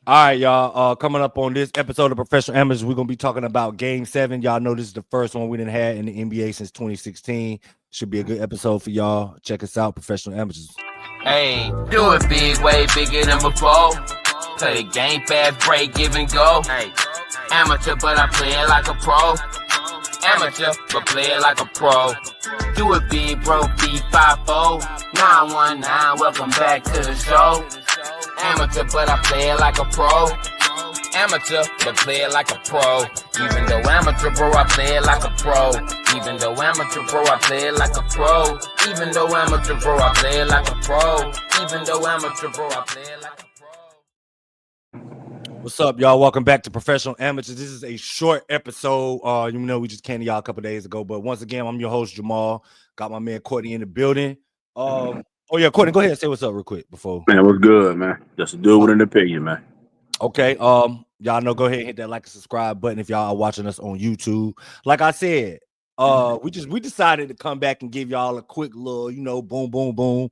All right, y'all. Coming up on this episode of Professional Amateurs, we're gonna be talking about Game 7. Y'all know this is the first one we didn't had in the NBA since 2016. Should be a good episode for y'all. Check us out, Professional Amateurs. Hey, do it big, way bigger than before. Play the game fast, break, give and go. Hey, amateur, but I play it like a pro. Amateur, but play it like a pro. Do it big, bro, B50 919. Welcome back to the show. Amateur, but I play it like a pro. Amateur, but play it like a pro. Even though amateur, bro, I play it like a pro. Even though amateur, bro, I play it like a pro. Even though amateur, bro, I play it like a pro. Even though amateur, bro, I play it like a pro. What's up, y'all? Welcome back to Professional Amateurs. This is a short episode. You know, we just came to y'all a couple days ago, but once again, I'm your host, Jamal. Got my man Courtney in the building. Oh yeah, Courtney, go ahead and say what's up real quick before. Man, what's good, man? Just a dude with an opinion, man. Okay. Y'all know, go ahead and hit that like and subscribe button if y'all are watching us on YouTube. Like I said, we decided to come back and give y'all a quick little, boom, boom, boom,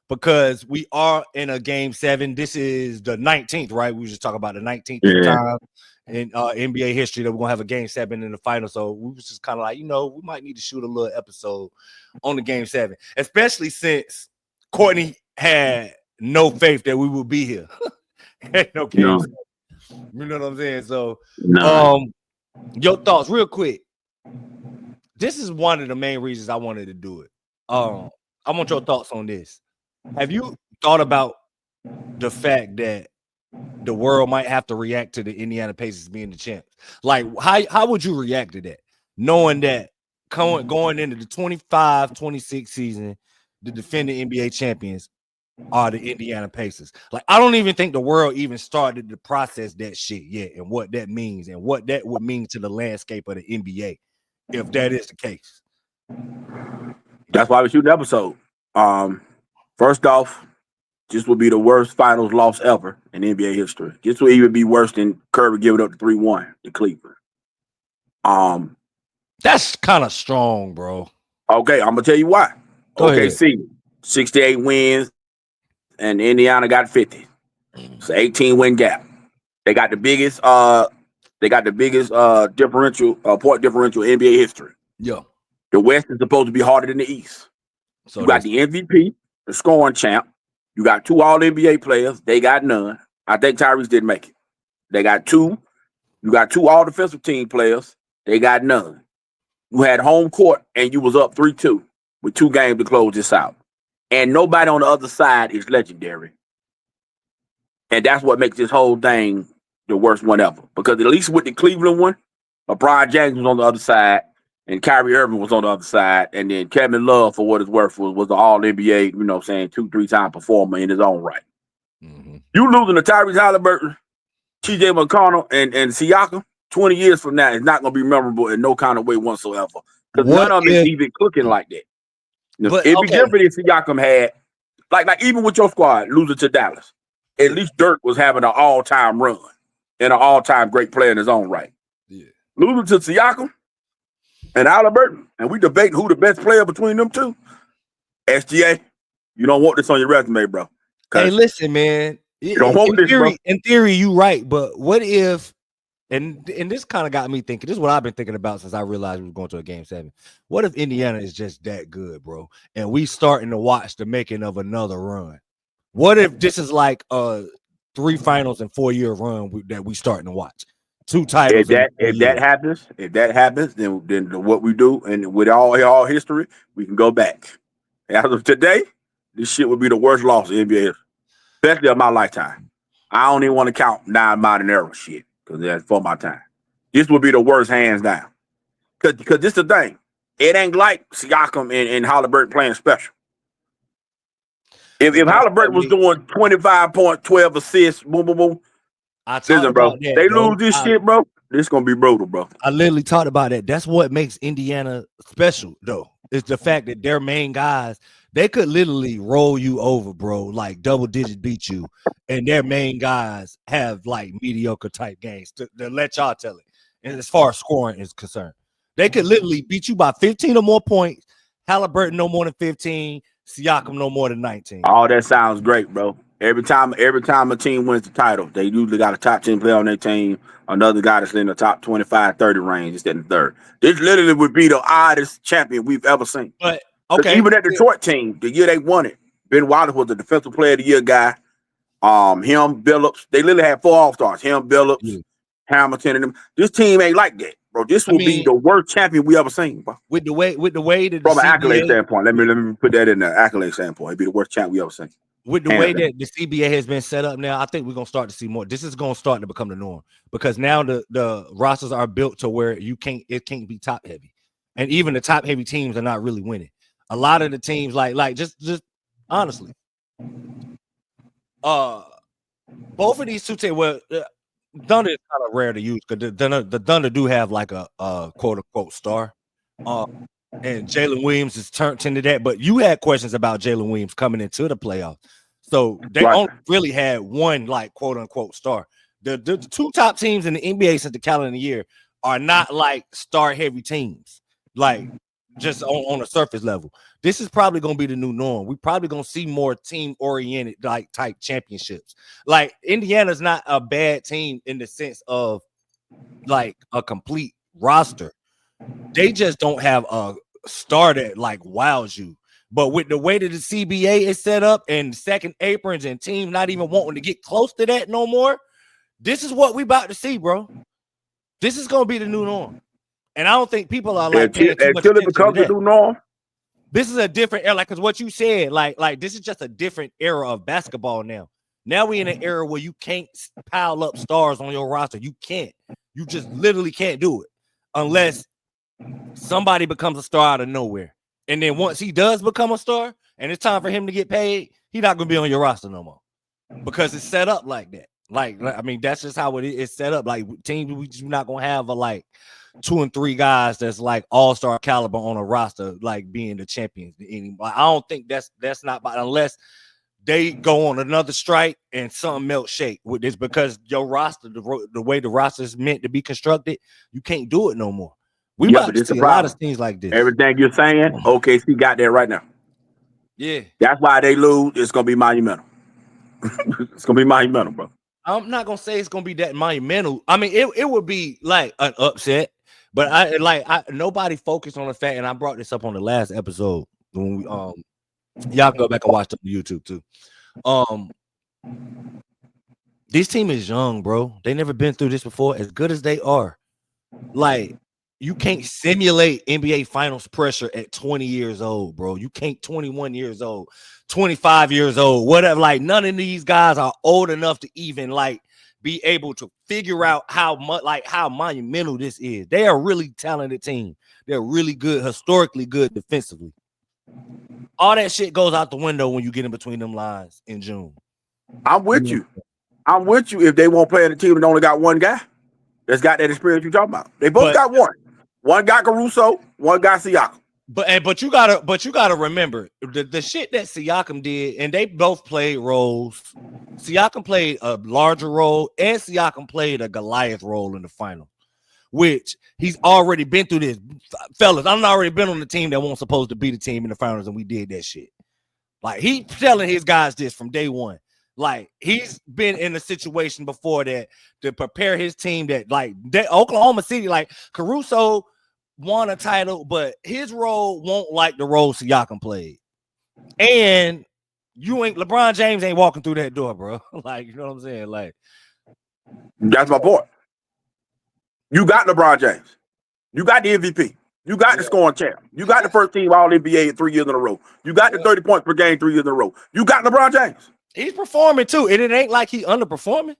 because we are in a Game 7. This is the 19th, right? We were just talking about the 19th time in NBA history that we're gonna have a Game 7 in the final. So we was just kind of like, we might need to shoot a little episode on the Game 7, especially since Courtney had no faith that we would be here. No Game 7. You know what I'm saying? So, your thoughts, real quick. This is one of the main reasons I wanted to do it. I want your thoughts on this. Have you thought about the fact that the world might have to react to the Indiana Pacers being the champs? Like, how would you react to that, knowing that going into the 25-26 season, the defending NBA champions are the Indiana Pacers? Like, I don't even think the world even started to process that shit yet, and what that means and what that would mean to the landscape of the NBA if that is the case. That's why we shoot an episode. First off, this will be the worst finals loss ever in NBA history. This will even be worse than Curry giving up the 3-1 to Cleveland. That's kind of strong, bro. Okay, I'm gonna tell you why. Go ahead. OKC, 68 wins, and Indiana got 50. It's an 18-win gap. They got the biggest differential, point differential in NBA history. Yeah. The West is supposed to be harder than the East. So you got the MVP, the scoring champ. You got 2 All-NBA players. They got none. I think Tyrese didn't make it. They got 2. You got 2 All-Defensive Team players. They got none. You had home court, and you was up 3-2 with 2 games to close this out. And nobody on the other side is legendary. And that's what makes this whole thing the worst one ever. Because at least with the Cleveland one, LeBron James was on the other side, and Kyrie Irving was on the other side, and then Kevin Love, for what it's worth, was the All-NBA, 2-3-time performer in his own right. Mm-hmm. You losing to Tyrese Halliburton, TJ McConnell, and Siakam 20 years from now is not going to be memorable in no kind of way whatsoever. Because none of them is even cooking like that. It'd be different if Siakam had, like even with your squad, losing to Dallas, at least Dirk was having an all-time run and an all-time great player in his own right. Yeah. Losing to Siakam and Halliburton, and we debating who the best player between them two. SGA, you don't want this on your resume, bro. Hey, listen, man. You don't want this, bro. In theory, you right, but what if? And this kind of got me thinking. This is what I've been thinking about since I realized we were going to a Game 7. What if Indiana is just that good, bro? And we starting to watch the making of another run. What if this is like a 3 finals and 4-year run that we starting to watch? 2 titles. If that happens, then what we do, and with all history, we can go back. As of today, this shit would be the worst loss in NBA history, especially of my lifetime. I don't even want to count 9 modern era shit because that's for my time. This would be the worst, hands down. Because this is the thing. It ain't like Siakam and Halliburton playing special. If Halliburton was doing 25 points, 12 assists, boom, boom, boom. Listen, bro. That, they lose this shit, bro. This gonna be brutal, bro. I literally talked about that. That's what makes Indiana special, though. It's the fact that their main guys, they could literally roll you over, bro, like double digit beat you, and their main guys have like mediocre type games to let y'all tell it. And as far as scoring is concerned, they could literally beat you by 15 or more points. Halliburton no more than 15. Siakam no more than 19. All that sounds great, bro. Every time a team wins the title, they usually got a top 10 player on their team, another guy that's in the top 25, 30 range, instead of third. This literally would be the oddest champion we've ever seen. But okay, even that Detroit team, the year they won it, Ben Wallace was the defensive player of the year guy. Him, Billups, they literally had 4 All-Stars. Him, Billups, Hamilton, and them. This team ain't like that, bro. This will be the worst champion we ever seen, bro. With the way that from an accolade standpoint, let me put that in the accolade standpoint. It'd be the worst champ we ever seen. With the way that the CBA has been set up now, I think we're gonna start to see more. This is gonna start to become the norm because now the rosters are built to where it can't be top heavy, and even the top heavy teams are not really winning. A lot of the teams, like just honestly, both of these two teams. Well, Thunder is kind of rare to use because the Thunder do have like a quote unquote star. And Jalen Williams is turned into that, but you had questions about Jalen Williams coming into the playoffs. So they only really had one like quote unquote star. The 2 top teams in the NBA since the calendar year are not like star heavy teams, like just on a surface level. This is probably gonna be the new norm. We're probably gonna see more team oriented like type championships. Like Indiana's not a bad team in the sense of like a complete roster. They just don't have a star that like wows you. But with the way that the CBA is set up and second aprons and teams not even wanting to get close to that no more, this is what we about to see, bro. This is gonna be the new norm, and I don't think people are like paying too much attention to that. The new norm. This is a different era, like because what you said, like this is just a different era of basketball now. Now we in an era where you can't pile up stars on your roster. You can't. You just literally can't do it unless somebody becomes a star out of nowhere. And then once he does become a star and it's time for him to get paid, he's not going to be on your roster no more because it's set up like that. Like, I mean, that's just how it's set up. Like teams, we're not going to have like 2 and 3 guys that's like all-star caliber on a roster, like being the champions. I don't think that's not unless they go on another strike and something else shake with this because your roster, the way the roster is meant to be constructed, you can't do it no more. We about to see a lot of things like this. Everything you're saying, OKC got there right now. Yeah. That's why they lose. It's going to be monumental. It's going to be monumental, bro. I'm not going to say it's going to be that monumental. I mean, it would be like an upset, but nobody focused on the fact, and I brought this up on the last episode when we, y'all can go back and watch it on YouTube too. This team is young, bro. They never been through this before. As good as they are, like, you can't simulate NBA Finals pressure at 20 years old, bro. You can't 21 years old, 25 years old, whatever. Like, none of these guys are old enough to even, like, be able to figure out how monumental this is. They are a really talented team. They're really good, historically good defensively. All that shit goes out the window when you get in between them lines in June. I'm with you. I'm with you if they won't play in a team that only got one guy that's got that experience you're talking about. They both got one. One got Caruso, one got Siakam. But you gotta remember the shit that Siakam did, and they both played roles. Siakam played a larger role, and Siakam played a Goliath role in the final, which he's already been through this. Fellas, I've already been on the team that wasn't supposed to be the team in the finals, and we did that shit. Like, he's telling his guys this from day one. Like, he's been in a situation before that to prepare his team that Oklahoma City, like Caruso won a title, but his role won't like the role Siakam played. And LeBron James ain't walking through that door, bro. Like, you know what I'm saying? Like, that's my point. You got LeBron James. You got the MVP. You got the scoring champ. You got the first team All NBA 3 years in a row. You got the 30 points per game 3 years in a row. You got LeBron James. He's performing too, and it ain't like he underperforming.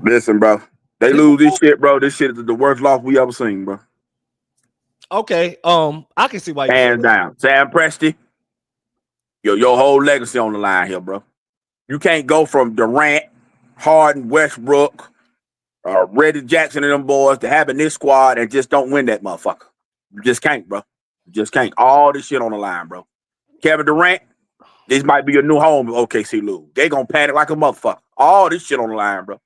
Listen, bro. They lose this shit, bro. This shit is the worst loss we ever seen, bro. Okay, I can see why you hands down. Sam Presti, your whole legacy on the line here, bro. You can't go from Durant, Harden, Westbrook, Reggie Jackson and them boys to having this squad and just don't win that motherfucker. You just can't, bro. You just can't. All this shit on the line, bro. Kevin Durant, this might be a new home if OKC lose. They gonna panic like a motherfucker. All this shit on the line, bro.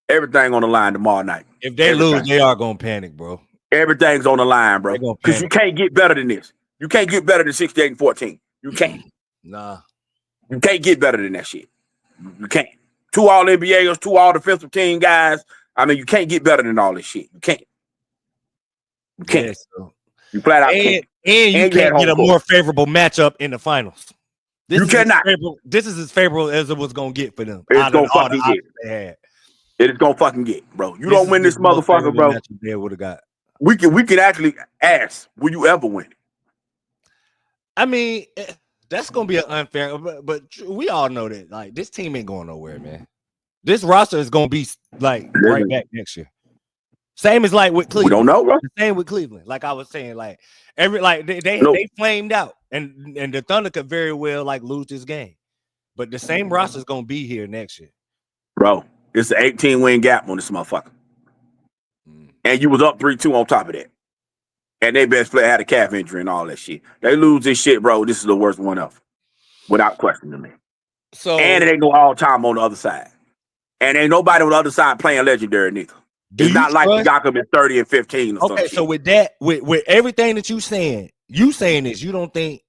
Everything on the line tomorrow night. If they lose, they are gonna panic, bro. Everything's on the line, bro. Because you can't get better than this. You can't get better than 68-14. You can't. Nah. You can't get better than that shit. You can't. 2 All-NBAs, 2 All-Defensive Team guys. I mean, you can't get better than all this shit. You can't. You can't. Yes, so. You flat out can't. And you can't get a more favorable matchup in the finals. You cannot. This is as favorable as it was gonna get for them. It's gonna fucking get. It is gonna fucking get, bro. You don't win this motherfucker, bro. They would have got. We can actually ask, will you ever win? I mean, that's gonna be an unfair, but we all know that like this team ain't going nowhere, man. This roster is gonna be like right back next year. Same as like with Cleveland. We don't know, bro. Same with Cleveland. Like I was saying, like they flamed out, and the Thunder could very well like lose this game. But the same roster is gonna be here next year, bro. It's an 18-win gap on this motherfucker, and you was up 3-2 on top of that. And they best player had a calf injury and all that shit. They lose this shit, bro. This is the worst one of them, without question to me. So, and it ain't no all-time on the other side, and ain't nobody on the other side playing legendary neither. It's not like Jakob is 30 and 15 or something. Okay, so with that, with everything that you saying is you don't think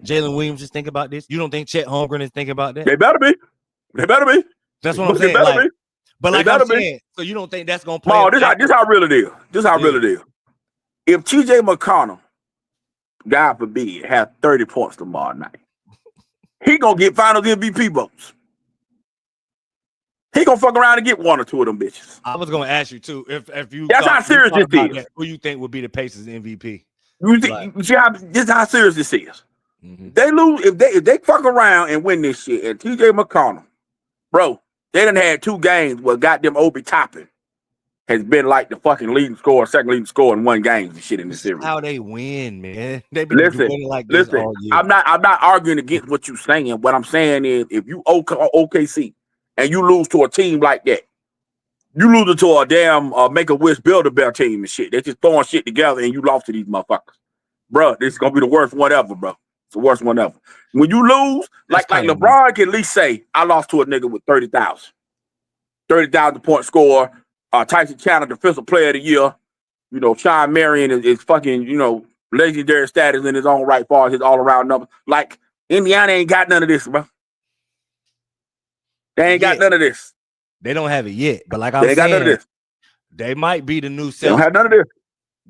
Jalen Williams is thinking about this? You don't think Chet Holmgren is thinking about that? They better be. They better be. That's what I'm saying. Like, but like I'm saying, so you don't think that's gonna play? No, this how real it is. This how real it is. If TJ McConnell, God forbid, has 30 points tomorrow night, he gonna get Finals MVP votes. He gonna fuck around and get 1 or 2 of them bitches. I was gonna ask you too if you. That's how serious this is. Who you think would be the Pacers MVP? You see this is how serious this is. Mm-hmm. They lose if they fuck around and win this shit. And TJ McConnell, bro, they done had 2 games where goddamn Obi Toppin has been like the fucking leading scorer, second leading scorer in 1 game and shit in the series. How they win, man. They've been winning like this all year. I'm not arguing against what you're saying. What I'm saying is if you OKC and you lose to a team like that, you lose to a damn Make-A-Wish Build-A-Bear team and shit. They're just throwing shit together and you lost to these motherfuckers. Bro, this is going to be the worst one ever, bro. It's the worst one ever. When you lose, like LeBron can at least say, I lost to a nigga with 30,000. 30,000 point score. Tyson Chandler, defensive player of the year. You know, Sean Marion is fucking, you know, legendary status in his own right far as his all-around numbers. Like, Indiana ain't got none of this, bro. They ain't got none of this. They don't have it yet. But like I was saying, got none of this. They might be the new Celtics. They don't have none of this.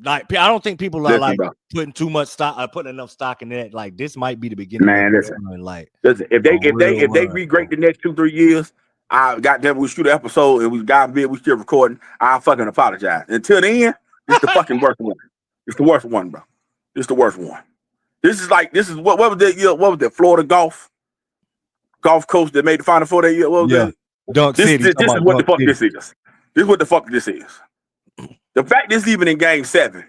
Like, I don't think people are putting too much stock, putting enough stock in that. Like, this might be the beginning. Man, listen. If they be great the next 2-3 years, we shoot an episode and we got bid, we still recording. I fucking apologize. Until then, it's the fucking worst one. It's the worst one, bro. It's the worst one. This is what was that? What was that? Florida golf coach that made the Final Four that year. What was that? Dunk City. This is what the fuck this is. This is what the fuck this is. The fact this even in Game 7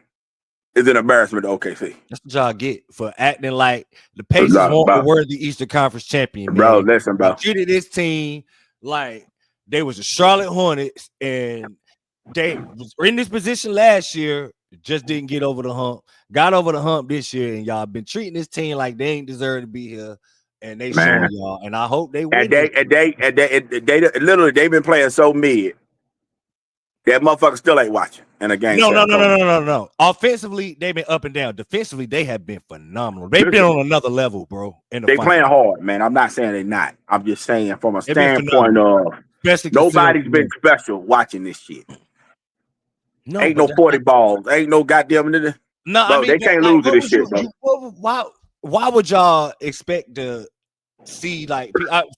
is an embarrassment to OKC. That's what y'all get for acting like the Pacers weren't a worthy Eastern Conference champion. Man. Bro, listen, bro. They treated this team like they was the Charlotte Hornets, and they was in this position last year, just didn't get over the hump. Got over the hump this year, and y'all been treating this team like they ain't deserve to be here. And they showing y'all, and I hope they win. And they literally they've been playing so mid. That motherfucker still ain't watching in a game. No. Offensively, they've been up and down. Defensively, they have been phenomenal. They've been on another level, bro. They playing hard, man. I'm not saying they're not. I'm just saying from a standpoint of nobody's been special watching this shit. No, ain't no 40 balls. Ain't no goddamn. No, bro, I mean, they can't lose to this shit, bro. Why would y'all expect to see like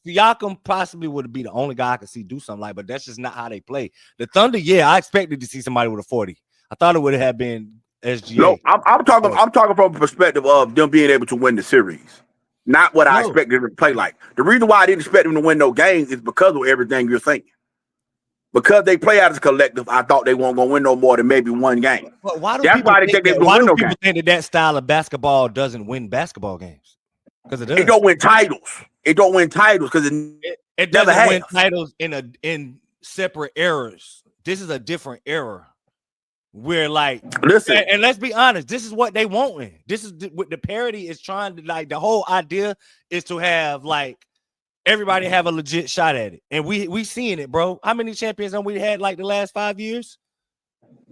Siakam possibly would be the only guy I could see do something like, but that's just not how they play. The Thunder, I expected to see somebody with a 40. I thought it would have been SGA. No, I'm talking from a perspective of them being able to win the series, not what I expected them to play like. The reason why I didn't expect them to win no games is because of everything you're saying. Because they play out as a collective, I thought they weren't gonna win no more than maybe 1 game. But why do people think that style of basketball doesn't win basketball games? Because it does. It don't win titles. It don't win titles because it doesn't win titles in separate eras. This is a different era where, like, listen, and let's be honest, this is what they want. This is what the parody is trying to, like, the whole idea is to have like everybody have a legit shot at it, and we seeing it, bro. How many champions have we had like the last 5 years?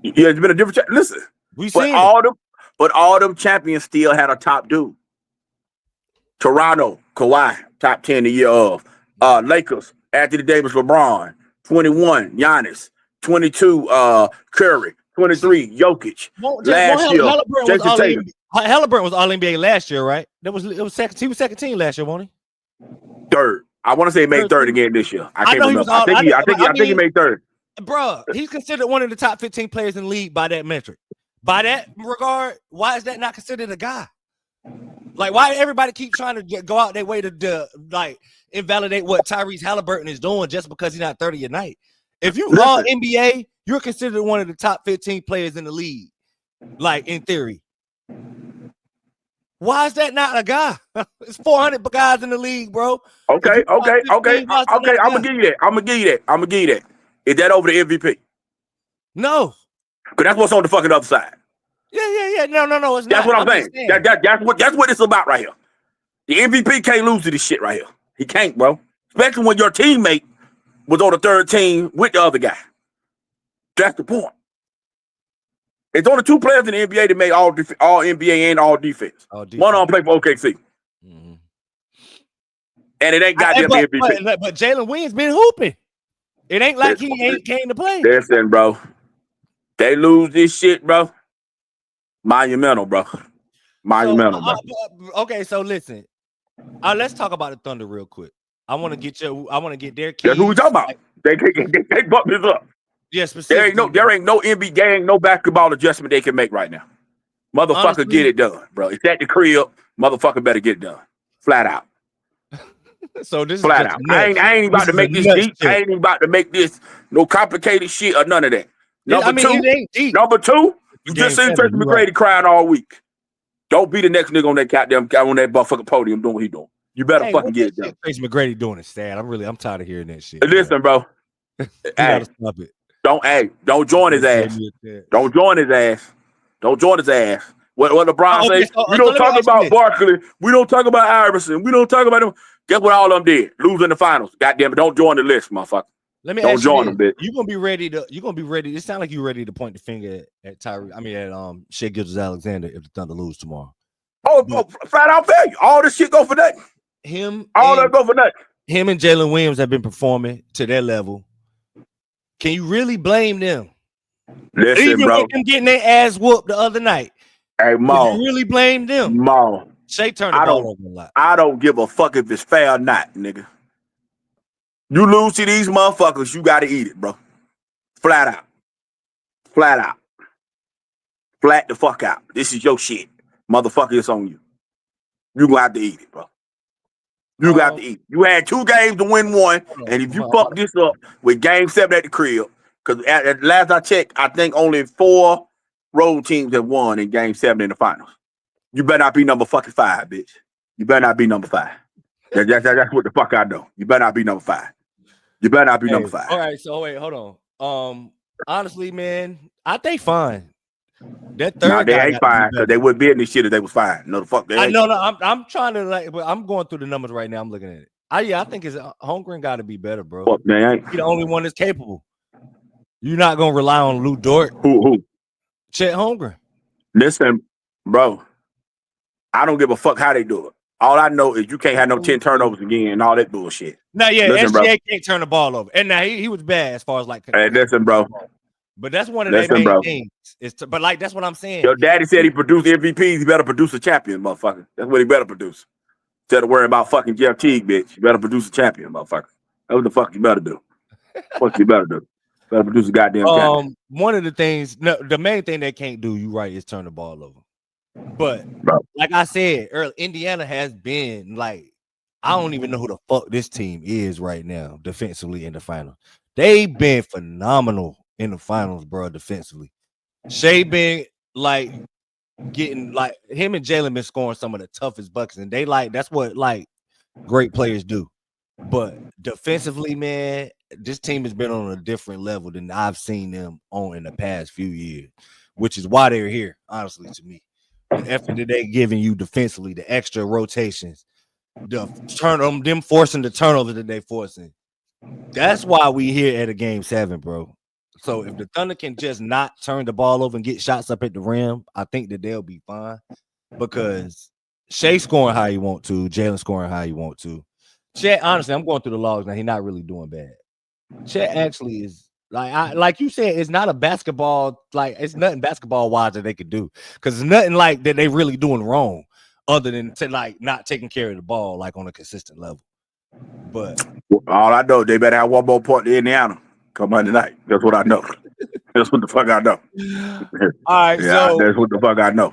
Yeah, it's been a different. Listen, but all them champions still had a top dude. Toronto, Kawhi, top 10 the year of. Lakers, Anthony Davis, LeBron. 21, Giannis. 22, Curry. 23, Jokic. Last year, Jason Tatum. Halliburton was All NBA last year, right? It was second. He was second team last year, wasn't he? Third. I want to say he made third again this year. I can't remember. I think he made third. Bro, he's considered one of the top 15 players in the league by that metric. By that regard, why is that not considered a guy? Like, why everybody keep trying to go out their way to like invalidate what Tyrese Halliburton is doing just because he's not 30 a night? If you all NBA, you're considered one of the top 15 players in the league, like in theory. Why is that not a guy? It's 400 guys in the league, bro. Okay. I'm gonna give you that. Is that over the MVP? No. Because that's what's on the fucking other side. Yeah. No, it's that's not. What I'm saying. That's what it's about right here. The MVP can't lose to this shit right here. He can't, bro. Especially when your teammate was on the third team with the other guy. That's the point. It's only two players in the NBA that made all NBA and all defense. One of them played for OKC. Mm-hmm. And it ain't goddamn MVP. But Jalen Williams been hooping. It ain't like he ain't came to play. Listen, bro. They lose this shit, bro. Monumental, bro. Monumental, bro. Okay, so listen. Let's talk about the Thunder real quick. I want to get their keys. That's who we talking about. They bumped this up. Yes, there ain't no NBA gang, no basketball adjustment they can make right now. Motherfucker, honestly, get it done, bro. It's at the crib. Motherfucker better get it done. Flat out. So this flat is out. I ain't about to make this deep. I ain't about to make this no complicated shit or none of that. Number two, you just seen Tracy McGrady crying all week. Don't be the next nigga on that goddamn guy on that motherfucking podium doing what he doing. You better fucking get it done. Tracy McGrady doing is sad. I'm tired of hearing that shit. Listen, bro. You gotta stop it. Don't join his ass. Don't join his ass. What LeBron say? We don't talk about Barkley. We don't talk about Iverson. We don't talk about them. Guess what all of them did? Lose in the finals. Goddamn it. Don't join the list, motherfucker. Let me don't join them, bitch. You're gonna be ready. It sounds like you're ready to point the finger at Shai Gilgeous-Alexander if the Thunder lose tomorrow. Flat out failure. All this shit go for nothing. That go for nothing. Him and Jalen Williams have been performing to their level. Can you really blame them? Listen, even bro. with them getting their ass whooped the other night. Hey, Mo. Can you really blame them? Mo. Shai turned the ball over a lot. I don't give a fuck if it's fair or not, nigga. You lose to these motherfuckers, you gotta eat it, bro. Flat out. Flat the fuck out. This is your shit. Motherfucker, it's on you. You gonna have to eat it, bro. You got to eat. You had 2 games to win 1, and if you fuck this up with game 7 at the crib, because at last I checked, I think only 4 road teams have won in game 7 in the finals. You better not be number fucking 5, bitch. You better not be number 5. That's what the fuck I know. You better not be number 5. You better not be number 5. All right, so wait, hold on. Honestly, man, I think fine. That third they ain't fine because they wouldn't be in this shit if they was fine. No, the fuck they ain't. I'm trying to but I'm going through the numbers right now. I'm looking at it. I think it's Holmgren got to be better, bro. Fuck, man. He's the only one that's capable. You're not gonna rely on Lou Dort. Who? Chet Holmgren. Listen, bro. I don't give a fuck how they do it. All I know is you can't have no 10 turnovers again and all that bullshit. SGA can't turn the ball over. And now he was bad as far as like. Hey, listen, bro. But that's one of their main things. But that's what I'm saying. Your daddy said he produced MVPs. He better produce a champion, motherfucker. That's what he better produce. Instead of worrying about fucking Jeff Teague, bitch. You better produce a champion, motherfucker. That's what the fuck you better do. What you better do. Better produce a goddamn champion. One of the things, the main thing they can't do, you right, is turn the ball over. But like I said earlier, Indiana has been like, I don't even know who the fuck this team is right now defensively in the finals. They've been phenomenal in the finals, bro, defensively. Shai been like getting like him and Jalen been scoring some of the toughest buckets, and that's what like great players do. But defensively, man, this team has been on a different level than I've seen them on in the past few years, which is why they're here, honestly, to me. The effort that they're giving you defensively, the extra rotations, them forcing the turnover that they're forcing. That's why we here at a game 7, bro. So if the Thunder can just not turn the ball over and get shots up at the rim, I think that they'll be fine because Shai scoring how you want to, Jalen scoring how you want to. Chet, honestly, I'm going through the logs now. He's not really doing bad. Chet actually is like you said, it's not a basketball, like it's nothing basketball wise that they could do because it's nothing like that they really doing wrong other than like not taking care of the ball like on a consistent level. But all I know, they better have one more point to Indiana come Monday night. That's what I know. That's what the fuck I know. All right, yeah, so that's what the fuck I know.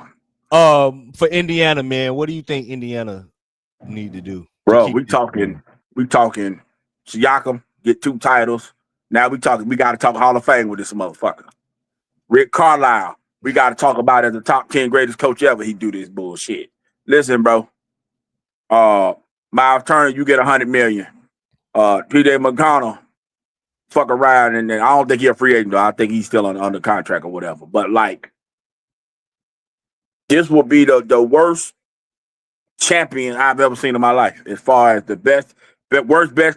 For Indiana, man, what do you think Indiana need to do? Bro, we talking Siakam, get 2 titles. Now we got to talk Hall of Fame with this motherfucker. Rick Carlisle, we got to talk about as the top 10 greatest coach ever. He do this bullshit. Listen, bro. Miles Turner, you get $100 million. PJ McConnell, fuck around, and then I don't think he's a free agent though. I think he's still under contract or whatever. But like, this will be the worst champion I've ever seen in my life, as far as the best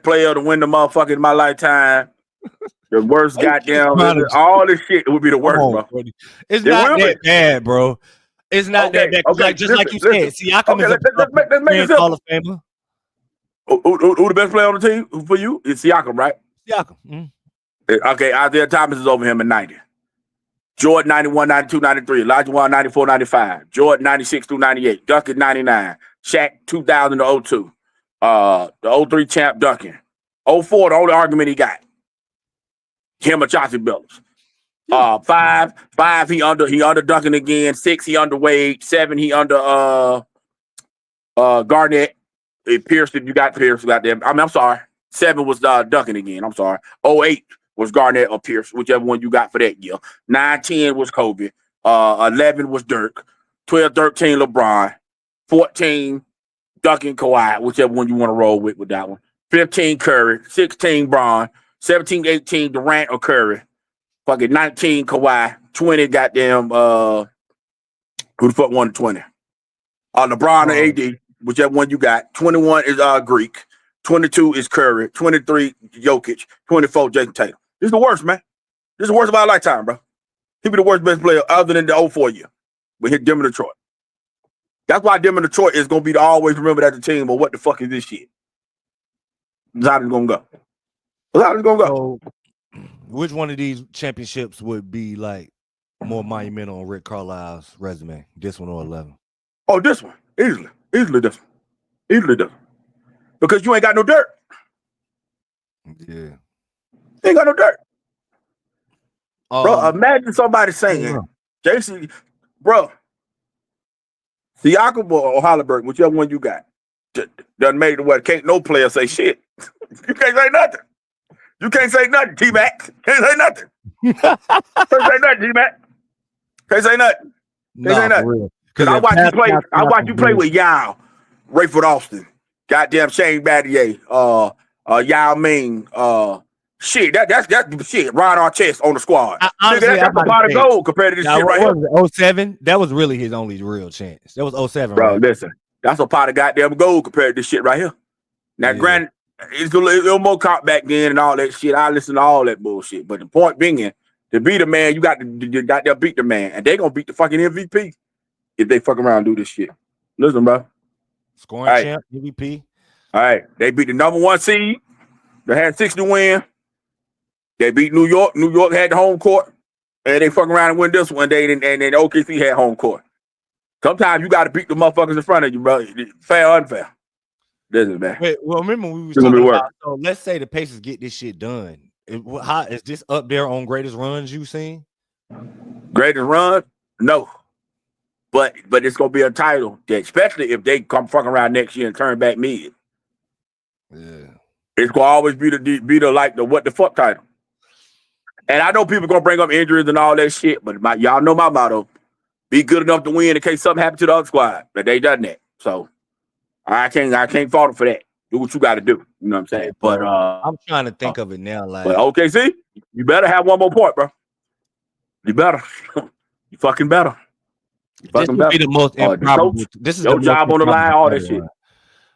player to win the motherfucker in my lifetime. The worst goddamn all this shit would be the worst, bro. It's not that bad, bro. It's not that bad. Okay, like just like you said, Siakam is let's make it simple. Hall of Famer. Who the best player on the team for you? It's Siakam, right? Siakam. Mm-hmm. Okay, Isaiah Thomas is over him in 90. Jordan 91, 92, 93. Elijah Wan 94, 95. Jordan 96 through 98. Duncan 99. Shaq 2000 to 02. The 03 champ Duncan. 04, the only argument he got. Him or Chauncey Billups. 5, he under Duncan again. 6, he under Wade. 7, he under Garnett. Pierce, if you got Pierce, got them. I'm sorry. 7 was Duncan again. I'm sorry. 08 was Garnett or Pierce, whichever one you got for that year. 9, 10 was Kobe. 11 was Dirk. 12, 13 LeBron. 14 Duncan, Kawhi, whichever one you want to roll with that one. 15 Curry. 16 Bron. 17, 18 Durant or Curry. Fucking 19 Kawhi. 20 goddamn who the fuck won 20? LeBron or AD, whichever one you got. 21 is Greek. 22 is Curry. 23 Jokic. 24 Jason Tatum. This is the worst, man. This is the worst of our lifetime, bro. He'll be the worst best player other than the 04 year. We hit them in Detroit. That's why them in Detroit is going to be to always remember that the team, but what the fuck is this shit? That's how it's going to go. That's how it's going to go. So, which one of these championships would be like more monumental on Rick Carlisle's resume? This one or 11? Oh, this one. Easily this one. Easily this one. Because you ain't got no dirt. Yeah. You ain't got no dirt. Bro, imagine somebody saying, Jason, bro, Siakam or Halliburton, whichever one you got, done made it where can't no player say shit. You can't say nothing. You can't say nothing, T-Mac. Can't say nothing. Can't say nothing, T-Mac. Can't say nothing. Can't say nothing. Because I watch you play with Yao, Rayford Austin, goddamn Shane Battier, Yao Ming, shit, that's shit. Ryan Artest on the squad. Honestly, that's a pot of gold compared to this shit right here. 07, that was really his only real chance. That was 07, bro. Right? Listen, that's a pot of goddamn gold compared to this shit right here. Now, granted, it's a little more caught back then and all that shit. I listen to all that bullshit. But the point being, to be the man, you got to beat the man, and they gonna beat the fucking MVP if they fuck around and do this shit. Listen, bro. Scoring champ, MVP. All right, they beat the number 1 seed. They had 6 to win. They beat New York. New York had the home court. And they fuck around and win this one day, and then OKC had home court. Sometimes you got to beat the motherfuckers in front of you, bro. Fair or unfair. Listen, man. Wait, well, remember we was talking about, so let's say the Pacers get this shit done. How is this up there on greatest runs you've seen? Greatest run? No. But it's gonna be a title, especially if they come fucking around next year and turn back mid. Yeah. It's gonna always be the what the fuck title. And I know people gonna bring up injuries and all that shit, but y'all know my motto: be good enough to win in case something happens to the other squad. But they done that, so I can't fault them for that. Do what you got to do. You know what I'm saying? But I'm trying to think of it now. Like, but OKC, you better have one more point, bro. You better. You fucking better. This would be the most improbable. This is your job on the line. All that shit.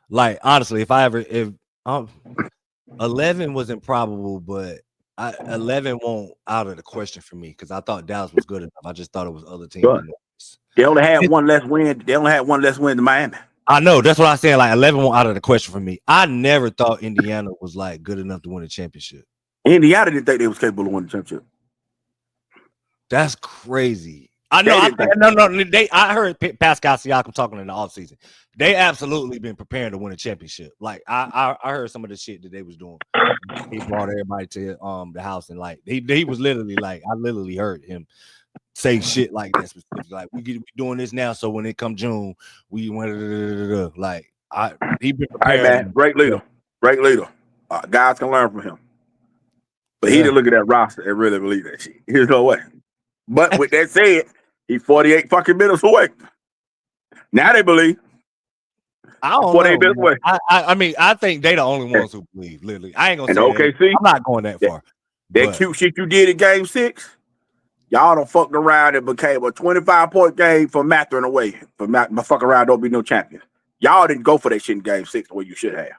Like honestly, if 11 was improbable, but 11 won't out of the question for me because I thought Dallas was good enough. I just thought it was other teams. They only had one less win. They only had one less win than Miami. I know. That's what I'm saying. Like 11 went out of the question for me. I never thought Indiana was like good enough to win a championship. Indiana didn't think they was capable of winning the championship. That's crazy. I know. I heard Pascal Siakam talking in the offseason. They absolutely been preparing to win a championship. Like I heard some of the shit that they was doing. He brought everybody to the house and like he was literally like I literally heard him say shit like that specifically. Like we doing this now, so when it come June, we went like he been preparing. All right, man, great leader. Guys can learn from him. But he didn't look at that roster and really believe that shit. There's no way. But with that said, he's 48 fucking minutes away. Now they believe. I don't 48 minutes away. I mean, I think they the only ones who believe. Literally, I ain't gonna say OKC. I'm not going that far. That cute shit you did in Game 6, y'all done fucked around and became a 25-point game for Matherin away. For fuck around, don't be no champion. Y'all didn't go for that shit in Game 6 the way you should have.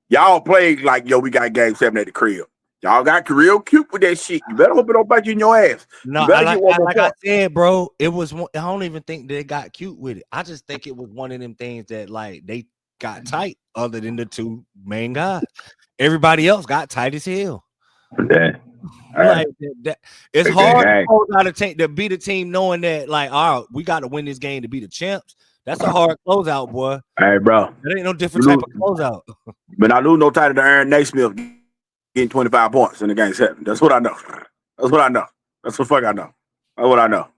Y'all played like, yo, we got Game 7 at the crib. Y'all got real cute with that shit. You better hope it don't bite you in your ass. No, like I said, bro, it was. I don't even think they got cute with it. I just think it was one of them things that like they got tight. Other than the two main guys, everybody else got tight as hell. Like that, it's hard to close out a team to beat a team knowing that like, all right, we got to win this game to be the champs. That's a hard closeout, boy. Hey, bro, that ain't no different type of closeout. But I lose no title to Aaron Naismith getting 25 points in the Game 7. That's what I know. That's what the fuck I know. That's what I know.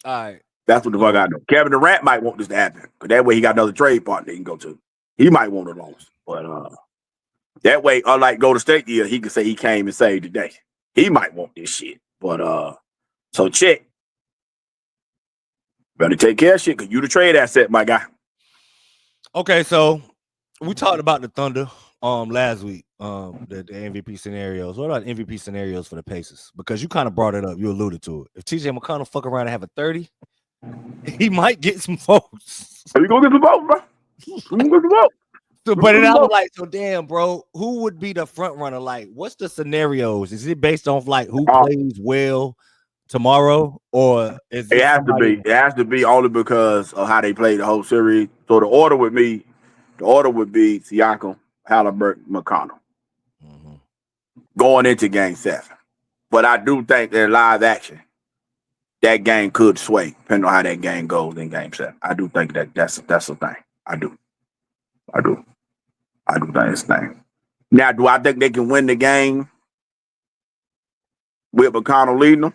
All right. That's what the fuck I know. Kevin Durant might want this to happen. Because that way he got another trade partner he can go to. He might want it loans. But that way, unlike Golden State year, he can say he came and saved the day. He might want this shit. But so check. Better take care of shit because you the trade asset, my guy. Okay, so we talked about the Thunder last week, the MVP scenarios. What about MVP scenarios for the Pacers? Because you kind of brought it up, you alluded to it. If TJ McConnell fuck around and have a 30, he might get some votes. You gonna get some votes, bro? You gonna get some votes? So, but I was like, so damn, bro, who would be the front runner? Like, what's the scenarios? Is it based on like who plays well tomorrow, or is it has to be? It has to be only because of how they played the whole series. So the order would be Siakam, Halliburton, McConnell going into Game 7. But I do think that in live action, that game could sway depending on how that game goes in Game 7. I do think that's a thing. I do think it's a thing. Now, do I think they can win the game with McConnell leading them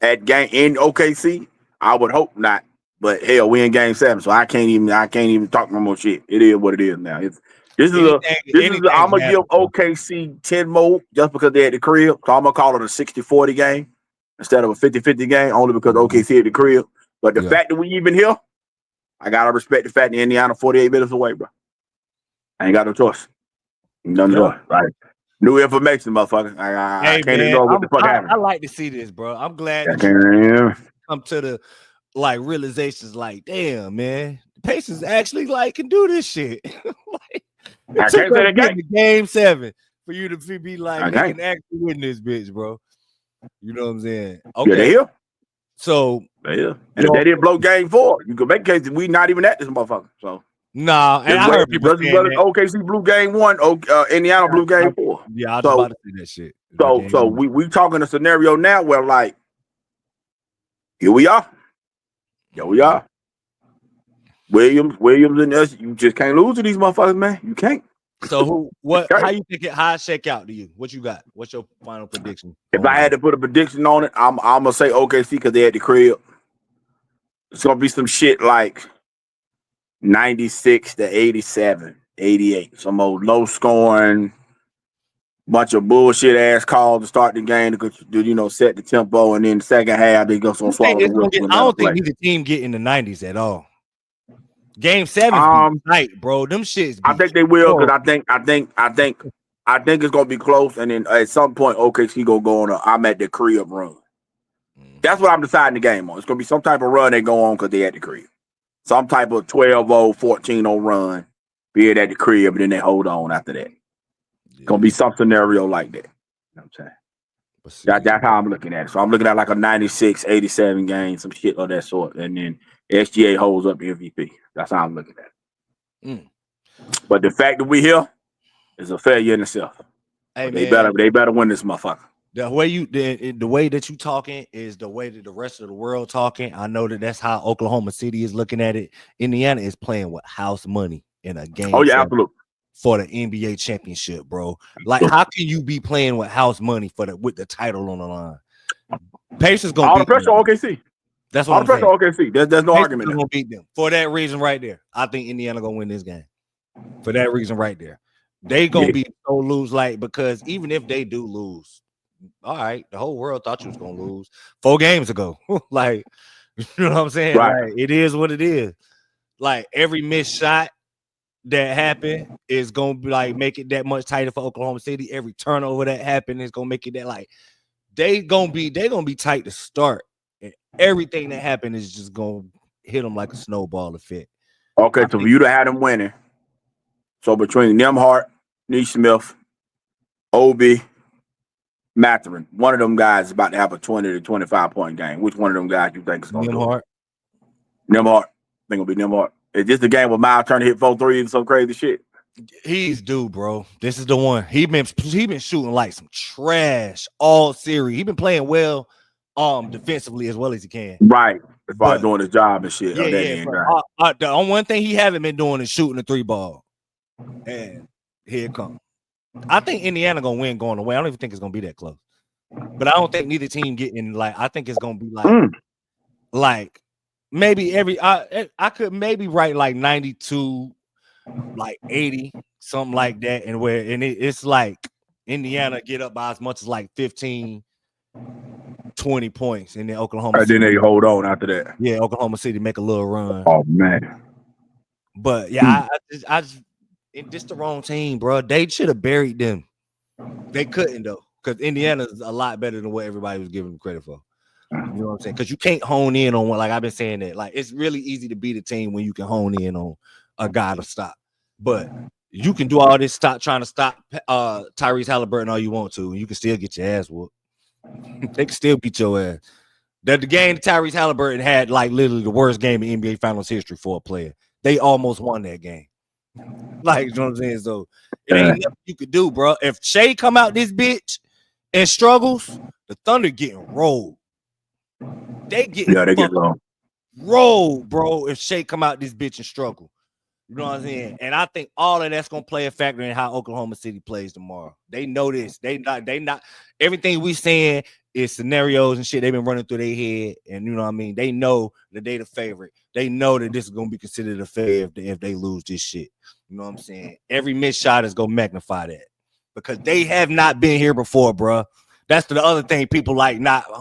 at game in OKC? I would hope not. But hell, we in Game 7, so I can't even talk no more shit. It is what it is now. I'm gonna give OKC 10 more just because they at the crib. So I'm gonna call it a 60-40 game instead of a 50-50 game, only because OKC at the crib. But the fact that we even here, I gotta respect the fact that Indiana 48 minutes away, bro. I ain't got no choice. Nothing to do. Right. New information, motherfucker. I can't ignore what the fuck happened. I like to see this, bro. I'm glad that you come to the like realizations like, damn, man, the Pacers actually like can do this shit. Like, I can't say that Game 7 for you to be like, they can actually win this bitch, bro. You know what I'm saying? Okay. Yeah, they here. So and if they didn't blow Game 4, you could make case that we not even at this motherfucker. So nah, and I heard people saying that. OKC blew Game 1, Indiana blew Game 4. Yeah, I was about to say that shit. So we talking a scenario now where like, here we are. Williams and us, you just can't lose to these motherfuckers, man. You can't. So how you think how it shake out to you? What you got? What's your final prediction? If I had to put a prediction on it, I'm gonna say OKC because they at the crib. It's gonna be some shit like 96 to 87, 88. Some old low scoring, bunch of bullshit ass calls to start the game to set the tempo, and then the second half they go some swallow. I don't think neither team get in the 90s at all. Game 7 night, bro. Them shits. I think they will because I think it's gonna be close, and then at some point OKC gonna go on I'm at the crib run. That's what I'm deciding the game on. It's gonna be some type of run they go on because they at the crib. Some type of 12-0, 14-0 run, be it at the crib, and then they hold on after that. It's gonna be some scenario like that. You know what I'm saying? That's how I'm looking at it. So I'm looking at like a 96, 87 game, some shit of that sort. And then SGA holds up MVP. That's how I'm looking at it. But the fact that we here is a failure in itself. Hey, they better win this motherfucker. The way that you talking is the way that the rest of the world talking. I know that's how Oklahoma City is looking at it. Indiana is playing with house money in a game. Oh yeah, absolutely. For the NBA championship, bro. Like, how can you be playing with house money with the title on the line? Pacers gonna all the pressure on OKC. That's what all the pressure on OKC. There's no Pacers argument. Gonna beat them for that reason right there. I think Indiana gonna win this game. For that reason right there, they gonna be so lose because even if they do lose, all right, the whole world thought you was gonna lose 4 games ago. Like, you know what I'm saying? Right. Like, it is what it is. Like, every missed shot that happened is gonna be make it that much tighter for Oklahoma City. Every turnover that happened is gonna make it that they gonna be tight to start, and everything that happened is just gonna hit them like a snowball effect. Okay, so for you to have them winning, so between Nembhard, Neesmith, Obi, Mathurin, one of them guys is about to have a 20 to 25 point game. Which one of them guys you think is gonna do it? Nembhard. I think it'll be Nembhard. Is this the game where Miles Turner hit 4 threes and some crazy shit? He's due, bro. This is the one. He been shooting like some trash all series. He been playing well, defensively as well as he can. Right. As far as doing his job and shit. The only one thing he haven't been doing is shooting the 3 ball. And here it comes. I think Indiana gonna win going away. I don't even think it's gonna be that close. But I don't think neither team getting I think it's gonna be like maybe I could maybe write 92, 80, something like that, and it's like Indiana get up by as much as 15, 20 points, and then Oklahoma City. Then they hold on after that. Yeah, Oklahoma City make a little run. Oh man. But yeah, I just it's the wrong team, bro. They should have buried them. They couldn't though, because Indiana's a lot better than what everybody was giving them credit for. You know what I'm saying? Because you can't hone in on one. Like I've been saying that. It's really easy to beat a team when you can hone in on a guy to stop. But you can do all this trying to stop Tyrese Halliburton all you want to, and you can still get your ass whooped. They can still beat your ass. The game Tyrese Halliburton had literally the worst game in NBA Finals history for a player. They almost won that game. You know what I'm saying? So it ain't nothing you could do, bro. If Shea come out this bitch and struggles, the Thunder getting rolled. They get rolled, bro. If Shea come out this bitch and struggle. You know what I'm saying? And I think all of that's gonna play a factor in how Oklahoma City plays tomorrow. They know this. They not everything we saying is scenarios and shit they've been running through their head. And you know what I mean? They know that they the favorite. They know that this is gonna be considered a failure if they lose this shit. You know what I'm saying? Every missed shot is gonna magnify that because they have not been here before, bro. That's the other thing people letting stop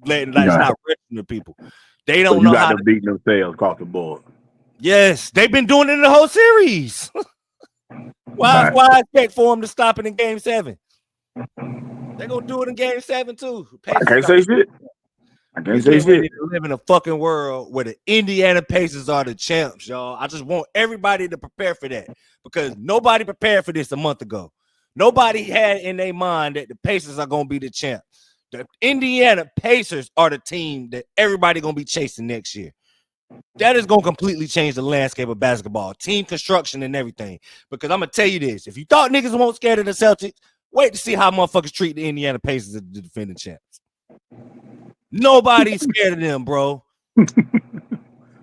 registering to people. They don't know how to beat themselves across the board. Yes, they've been doing it in the whole series. Why I expect for them to stop it in Game 7? They're gonna do it in Game 7 too. I can't say shit. We live in a fucking world where the Indiana Pacers are the champs, y'all. I just want everybody to prepare for that because nobody prepared for this a month ago. Nobody had in their mind that the Pacers are gonna be the champ. The Indiana Pacers are the team that everybody gonna be chasing next year. That is going to completely change the landscape of basketball, team construction, and everything. Because I'm going to tell you this. If you thought niggas weren't scared of the Celtics, wait to see how motherfuckers treat the Indiana Pacers as the defending champs. Nobody's scared of them, bro.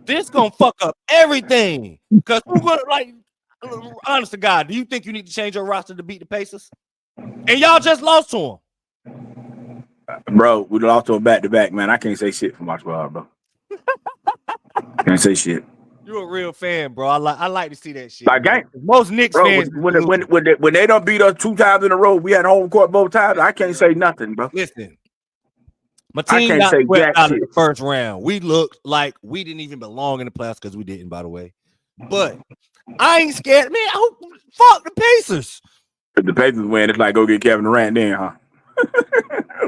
This going to fuck up everything. Because we're going to, honest to God, do you think you need to change your roster to beat the Pacers? And y'all just lost to them. Bro, we lost to them back-to-back, man. I can't say shit for my squad, bro. Can't say shit. You're a real fan, bro. I like to see that shit. Most Knicks fans, when they don't beat us 2 times in a row, we had home court both times. I can't say nothing, bro. Listen, my team got swept out of the first round. We looked like we didn't even belong in the playoffs because we didn't, by the way. But I ain't scared, man. Fuck the Pacers. If the Pacers win, it's like go get Kevin Durant then, huh?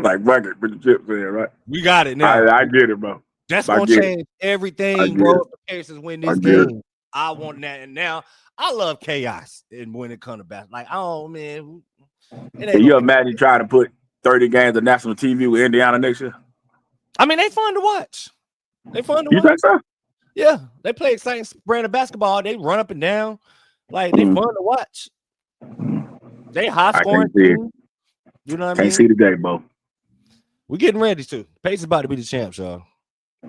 Like bucket with the chips in, right? We got it now. I get it, bro. That's gonna change everything, bro. If the Pacers win this game, I want that. And now I love chaos. And when it comes to basketball, man. Can you imagine trying to put 30 games of national TV with Indiana next year? I mean, they fun to watch. You think so? Yeah, they play exciting brand of basketball. They run up and down. Like, they fun to watch. They high scoring team. You know what I mean? Can't see the game, bro. We're getting ready to. Pace about to be the champs, y'all.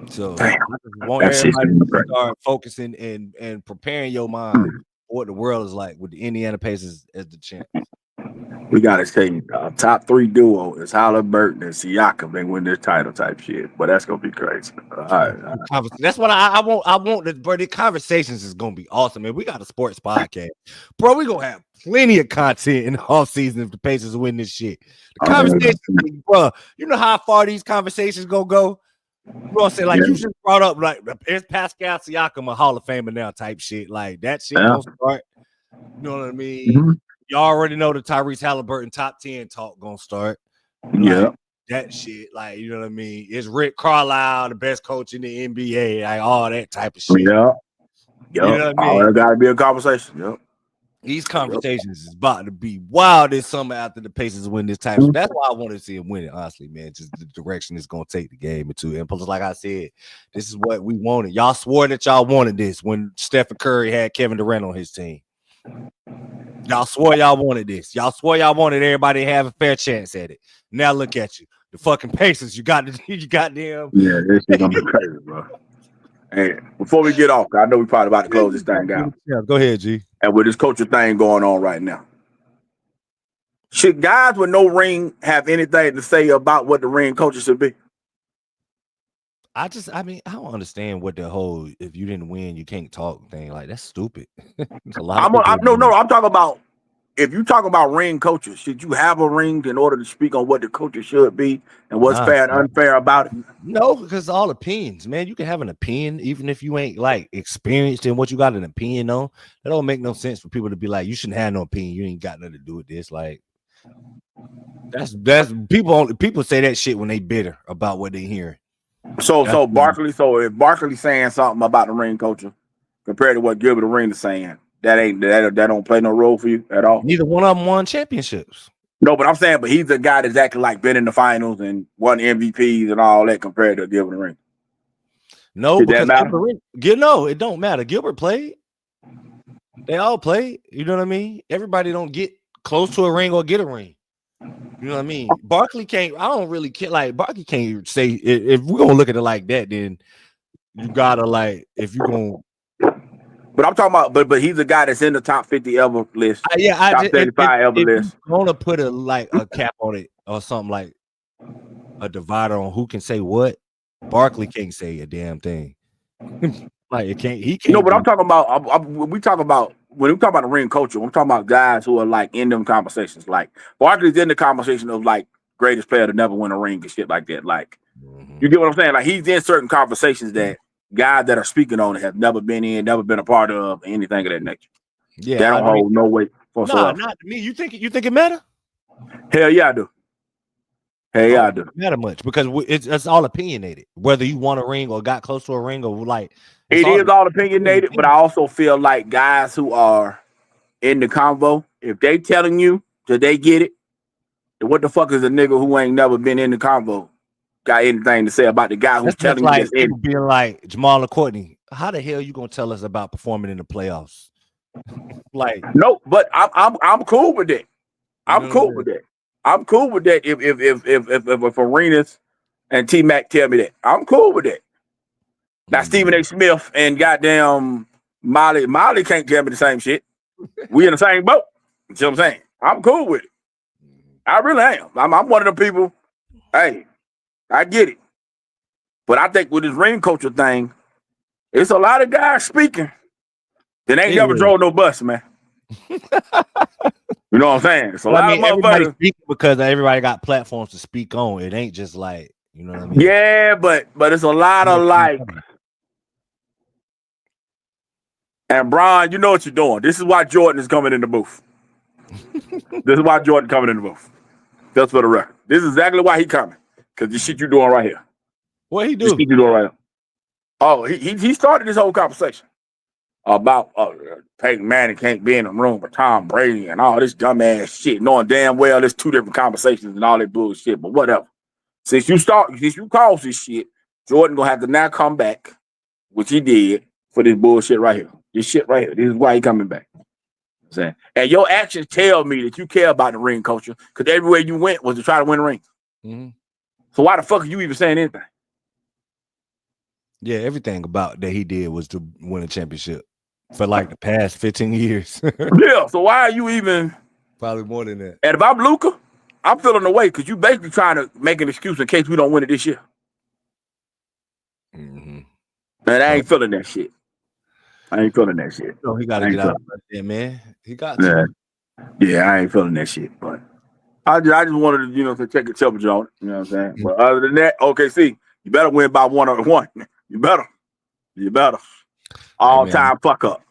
So damn, I just want everybody to start focusing and preparing your mind for what the world is like with the Indiana Pacers as the champs. We gotta say top 3 duo is Halliburton and Siakam. They win this title type shit, but that's gonna be crazy. All right. That's what I want. I want that, bro. The conversations is gonna be awesome, man. We got a sports podcast, bro. We gonna have plenty of content in the off season if the Pacers win this shit. The conversations, bro. You know how far these conversations gonna go. You gonna say like you just brought up like is Pascal Siakam a Hall of Famer now type shit like that shit gonna start. You know what I mean? Mm-hmm. You already know the Tyrese Halliburton top 10 talk gonna start. Yeah, that shit. Like, you know what I mean? Is Rick Carlisle the best coach in the NBA? Like all that type of shit. Yeah, you know what I mean? There gotta be a conversation. Yep. These conversations is about to be wild this summer after the Pacers win this time. So that's why I want to see him win it, honestly, man. Just the direction it's gonna take the game into. And plus, like I said, this is what we wanted. Y'all swore that y'all wanted this when Stephen Curry had Kevin Durant on his team. Y'all swore y'all wanted this. Y'all swore y'all wanted everybody to have a fair chance at it. Now look at you, the fucking Pacers. You got them. Yeah, this is gonna be crazy, bro. And before we get off, I know we probably about to close this thing out. Yeah, go ahead, G. And with this culture thing going on right now, should guys with no ring have anything to say about what the ring culture should be? I don't understand what the whole if you didn't win, you can't talk thing. Like, that's stupid. A lot I'm talking about if you talk about ring culture, should you have a ring in order to speak on what the culture should be and what's fair and unfair about it? No, because all opinions, man. You can have an opinion even if you ain't like experienced in what you got an opinion on. That don't make no sense for people to be like, you shouldn't have no opinion. You ain't got nothing to do with this. Like, that's people say that shit when they bitter about what they hearing. So if Barkley saying something about the ring culture compared to what Gilbert Arenas saying, that don't play no role for you at all. Neither one of them won championships. No, but I'm saying, but he's the guy that's actually like been in the finals and won MVPs and all that compared to Gilbert Arenas. No, because it don't matter. Gilbert played. They all played. You know what I mean? Everybody don't get close to a ring or get a ring. You know what I mean? Barkley can't. I don't really care. Like, Barkley can't say if we're gonna look at it like that, then you gotta like if you're gonna. But I'm talking about, but he's a guy that's in the top 50 ever list. Top 35 ever list. You're gonna put a cap on it or something like a divider on who can say what. Barkley can't say a damn thing. Like he can't. No, but I'm talking about. When we talk about the ring culture, I'm talking about guys who are like in them conversations. Like Barkley's in the conversation of like greatest player to never win a ring and shit like that. Like, you get what I'm saying? Like he's in certain conversations that guys that are speaking on it have never been in, never been a part of, anything of that nature. Yeah, that don't hold no weight for not to me. You think it matter? Hell yeah, I do. Hey, yeah, I do. Matter much because it's all opinionated. Whether you won a ring or got close to a ring or like it is all opinionated. But I also feel like guys who are in the convo, if they telling you that they get it, then what the fuck is a nigga who ain't never been in the convo got anything to say about the guy who's telling like you? People being like Jamal and Courtney, how the hell you gonna tell us about performing in the playoffs? Like no, but I'm cool with that. I'm cool with that. I'm cool with that. If Arenas and T Mac tell me that, I'm cool with that. Now Stephen A. Smith and goddamn Molly can't tell me the same shit. We in the same boat. You see what I'm saying? I'm cool with it. I really am. I'm one of the people. Hey, I get it. But I think with this ring culture thing, it's a lot of guys speaking that ain't never drove no bus, man. You know what I'm saying? It's a lot of everybody speaking because everybody got platforms to speak on. It ain't just like, you know what I mean? Yeah, but it's a lot of like. And Brian, you know what you're doing. This is why Jordan is coming in the booth. This is why Jordan coming in the booth. Just for the record. This is exactly why he coming. Because the shit you doing right here. What he do? The shit you doing right here. Oh, he started this whole conversation about Peyton Manning can't be in the room with Tom Brady and all this dumbass shit, knowing damn well there's two different conversations and all that bullshit, but whatever. Since you caused this shit, Jordan gonna have to now come back which he did for this bullshit right here. This shit right here. This is why he coming back. Saying, and your actions tell me that you care about the ring culture because everywhere you went was to try to win rings. Mm-hmm. So why the fuck are you even saying anything? Yeah, everything about that he did was to win a championship for like the past 15 years. Yeah, so why are you even? Probably more than that. And if I'm Luka, I'm feeling the way because you basically trying to make an excuse in case we don't win it this year. Mm-hmm. And I ain't feeling that shit. I ain't feeling that shit. No, he got to get out of there, man. He got to. Yeah, I ain't feeling that shit. But I just wanted to, to take a temperature on it. You know what I'm saying? Mm-hmm. But other than that, OKC, you better win by 1-1. You better. All time fuck up.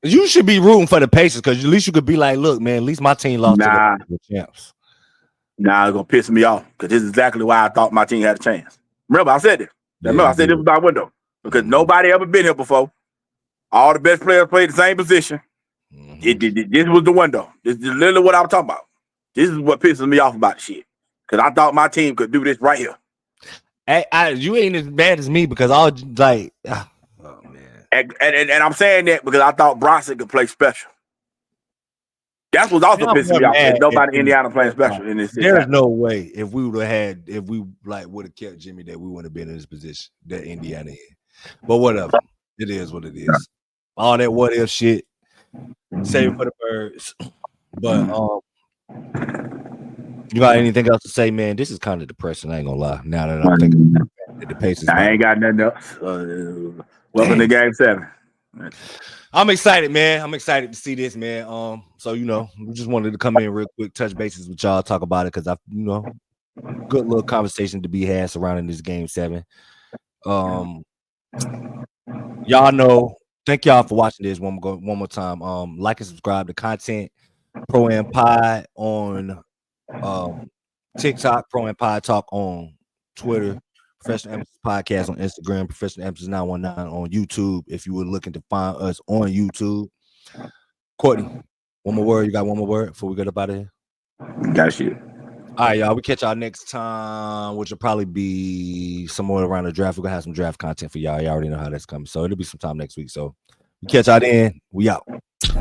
You should be rooting for the Pacers because at least you could be like, look, man, at least my team lost to the champs. Nah, it's gonna piss me off because this is exactly why I thought my team had a chance. Remember, I said this. I said this was my window because nobody ever been here before. All the best players played the same position. Mm-hmm. This was the window. This is literally what I'm talking about. This is what pisses me off about shit because I thought my team could do this right here. You ain't as bad as me because I was like, oh man. And I'm saying that because I thought Bronson could play special. That's what's also pissing me off. Nobody in Indiana playing special in this. There's no way if we would have kept Jimmy that we wouldn't have been in this position that Indiana in. But whatever, it is what it is. All that what if shit, save it for the birds. But you got anything else to say, man? This is kind of depressing. I ain't gonna lie. Now that I'm thinking about the Pacers, I ain't got nothing else. Welcome to Game 7. I'm excited, man. I'm excited to see this, man. So we just wanted to come in real quick, touch bases with y'all, talk about it because good little conversation to be had surrounding this Game 7. Y'all know. Thank y'all for watching this one more time. Like and subscribe to Content Pro and Pod on TikTok, Pro and Pod Talk on Twitter, Professional Emphasis Podcast on Instagram, Professional Emphasis 919 on YouTube. If you were looking to find us on YouTube, Courtney, one more word. You got one more word before we get up out of here? Got you. All right, y'all. We catch y'all next time, which will probably be somewhere around the draft. We're gonna have some draft content for y'all. Y'all already know how that's coming, so it'll be sometime next week. So we catch y'all then. We out.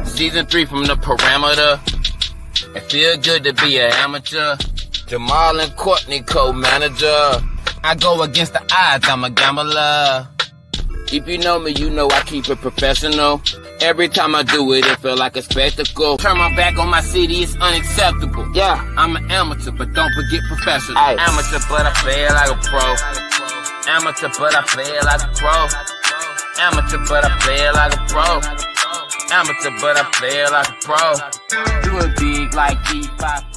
Season 3 from the parameter. It feel good to be an amateur. Jamal and Courtney co-manager. I go against the odds. I'm a gambler. If you know me, you know I keep it professional. Every time I do it, it feel like a spectacle. Turn my back on my city, it's unacceptable. Yeah, I'm an amateur, but don't forget professional. Aye. Amateur, but I play it like a pro. Amateur, but I play it like a pro. Amateur, but I play it like a pro. Amateur, but I play it like a pro. Do it big like D54.